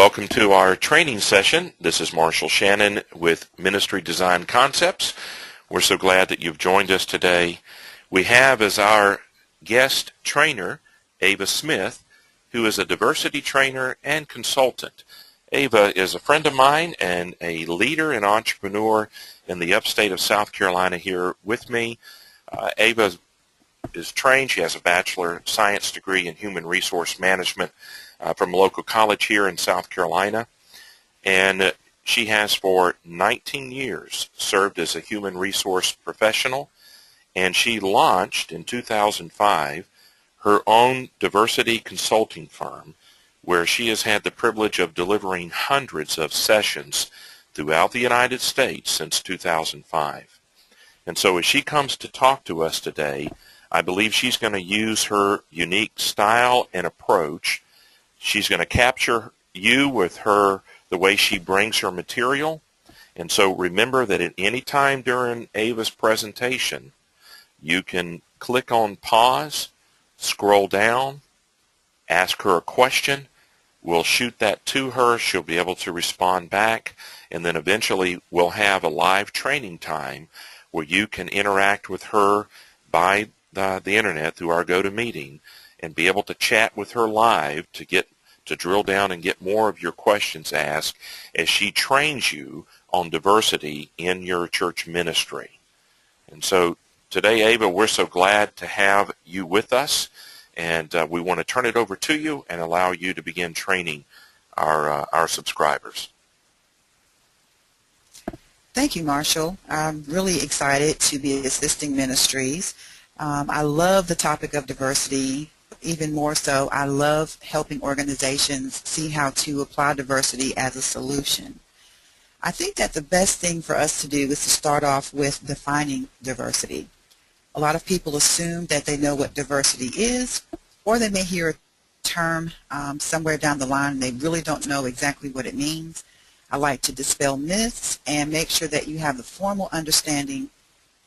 Welcome to our training session. This is Marshall Shannon with Ministry Design Concepts. We're so glad that you've joined us today. We have as our guest trainer, Ava Smith, who is a diversity trainer and consultant. Ava is a friend of mine and a leader and entrepreneur in the upstate of South Carolina here with me. Ava is trained. She has a Bachelor of Science degree in Human Resource Management from a local college here in South Carolina. And she has for 19 years served as a human resource professional. And she launched in 2005 her own diversity consulting firm, where she has had the privilege of delivering hundreds of sessions throughout the United States since 2005. And so as she comes to talk to us today, I believe she's going to use her unique style and approach. She's going to capture you with her, the way she brings her material. And so remember that at any time during Ava's presentation, you can click on pause, scroll down, ask her a question. We'll shoot that to her. She'll be able to respond back. And then eventually we'll have a live training time where you can interact with her by the internet through our GoToMeeting and be able to chat with her live to drill down and get more of your questions asked as she trains you on diversity in your church ministry. And so today, Ava, we're so glad to have you with us, and we want to turn it over to you and allow you to begin training our subscribers. Thank you, Marshall. I'm really excited to be assisting ministries. I love the topic of diversity. Even more so, I love helping organizations see how to apply diversity as a solution. I think that the best thing for us to do is to start off with defining diversity. A lot of people assume that they know what diversity is, or they may hear a term somewhere down the line and they really don't know exactly what it means. I like to dispel myths and make sure that you have the formal understanding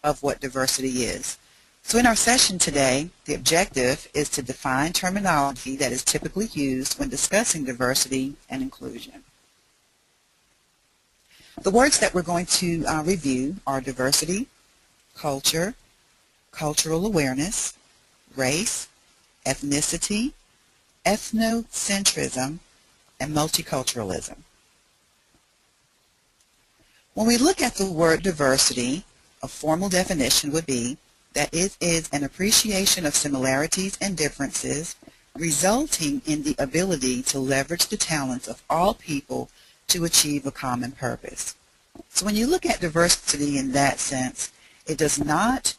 of what diversity is. So in our session today, the objective is to define terminology that is typically used when discussing diversity and inclusion. The words that we're going to review are diversity, culture, cultural awareness, race, ethnicity, ethnocentrism, and multiculturalism. When we look at the word diversity, a formal definition would be that it is an appreciation of similarities and differences resulting in the ability to leverage the talents of all people to achieve a common purpose. So when you look at diversity in that sense, it does not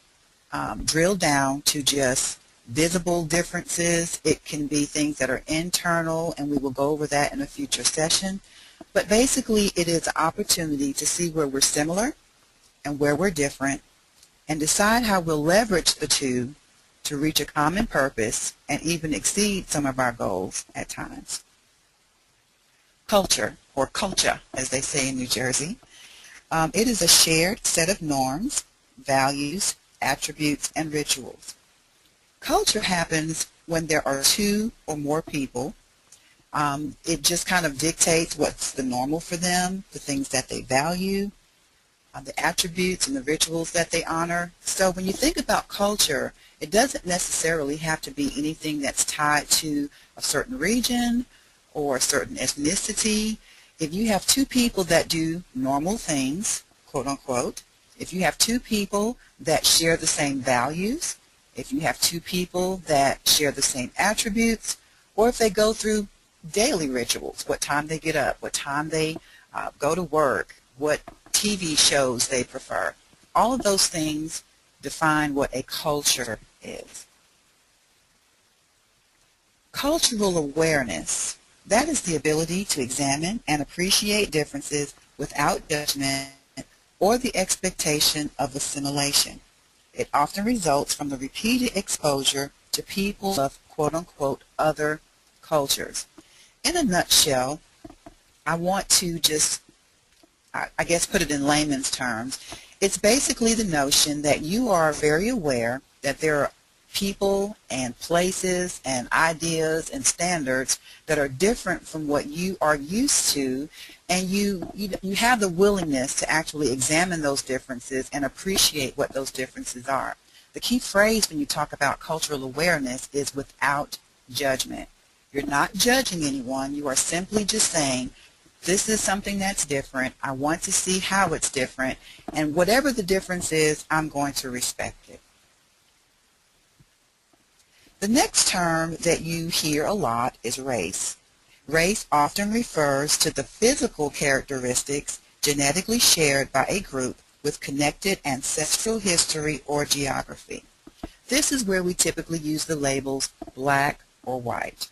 drill down to just visible differences. It can be things that are internal, and we will go over that in a future session. But basically, it is an opportunity to see where we're similar and where we're different, and decide how we'll leverage the two to reach a common purpose and even exceed some of our goals at times. Culture, or culture, as they say in New Jersey, it is a shared set of norms, values, attributes, and rituals. Culture happens when there are two or more people. It just kind of dictates what's the normal for them, the things that they value, the attributes and the rituals that they honor. So when you think about culture, it doesn't necessarily have to be anything that's tied to a certain region or a certain ethnicity. If you have two people that do normal things, quote unquote, if you have two people that share the same values, if you have two people that share the same attributes, or if they go through daily rituals, what time they get up, what time they go to work, what TV shows they prefer. All of those things define what a culture is. Cultural awareness, that is the ability to examine and appreciate differences without judgment or the expectation of assimilation. It often results from the repeated exposure to people of quote-unquote other cultures. In a nutshell, I want to just I guess put it in layman's terms, it's basically the notion that you are very aware that there are people and places and ideas and standards that are different from what you are used to, and you have the willingness to actually examine those differences and appreciate what those differences are. The key phrase when you talk about cultural awareness is without judgment. You're not judging anyone. You are simply just saying, this is something that's different. I want to see how it's different, and whatever the difference is, I'm going to respect it. The next term that you hear a lot is race. Race often refers to the physical characteristics genetically shared by a group with connected ancestral history or geography. This is where we typically use the labels black or white.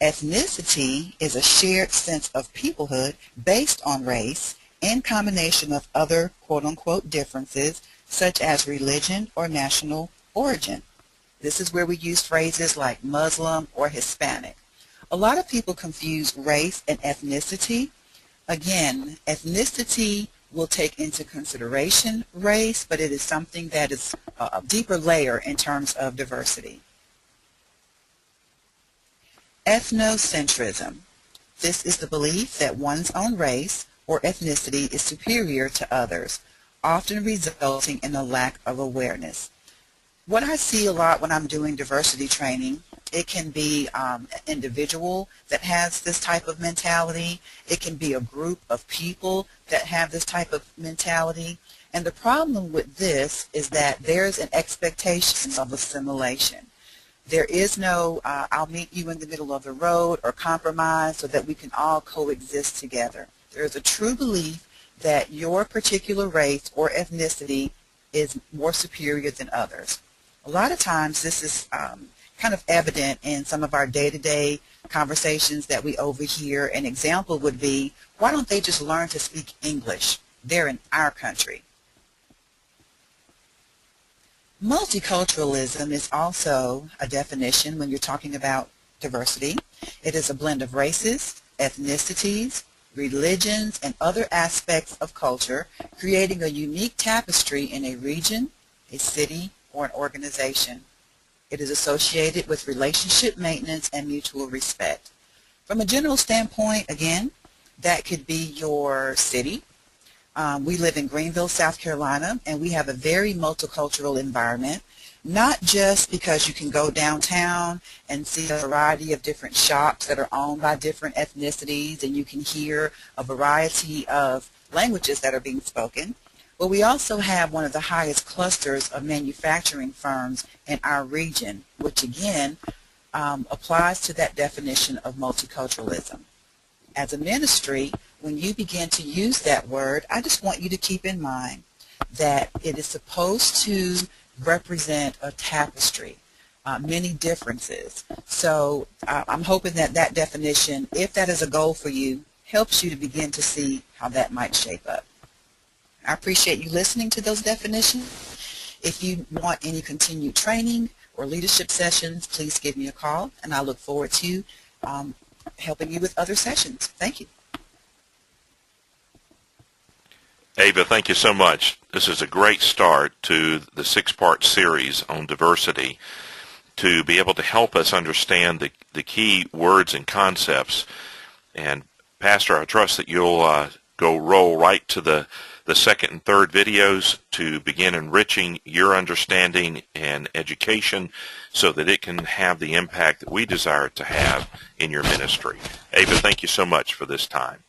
Ethnicity is a shared sense of peoplehood based on race in combination of other quote-unquote differences such as religion or national origin. This is where we use phrases like Muslim or Hispanic. A lot of people confuse race and ethnicity. Again, ethnicity will take into consideration race, but it is something that is a deeper layer in terms of diversity. Ethnocentrism. This is the belief that one's own race or ethnicity is superior to others, often resulting in a lack of awareness. What I see a lot when I'm doing diversity training, it can be an individual that has this type of mentality. It can be a group of people that have this type of mentality. And the problem with this is that there's an expectation of assimilation. There is no, I'll meet you in the middle of the road or compromise so that we can all coexist together. There is a true belief that your particular race or ethnicity is more superior than others. A lot of times this is kind of evident in some of our day-to-day conversations that we overhear. An example would be, why don't they just learn to speak English? They're in our country. Multiculturalism is also a definition when you're talking about diversity. It is a blend of races, ethnicities, religions, and other aspects of culture, creating a unique tapestry in a region, a city, or an organization. It is associated with relationship maintenance and mutual respect. From a general standpoint, again, that could be your city. We live in Greenville, South Carolina, and we have a very multicultural environment, not just because you can go downtown and see a variety of different shops that are owned by different ethnicities, and you can hear a variety of languages that are being spoken. But we also have one of the highest clusters of manufacturing firms in our region, which again applies to that definition of multiculturalism. As a ministry, when you begin to use that word, I just want you to keep in mind that it is supposed to represent a tapestry, many differences. So I'm hoping that that definition, if that is a goal for you, helps you to begin to see how that might shape up. I appreciate you listening to those definitions. If you want any continued training or leadership sessions, please give me a call, and I look forward to helping you with other sessions. Thank you. Ava, thank you so much. This is a great start to the 6-part series on diversity to be able to help us understand the key words and concepts. And Pastor, I trust that you'll roll right to the second and third videos to begin enriching your understanding and education so that it can have the impact that we desire it to have in your ministry. Ava, thank you so much for this time.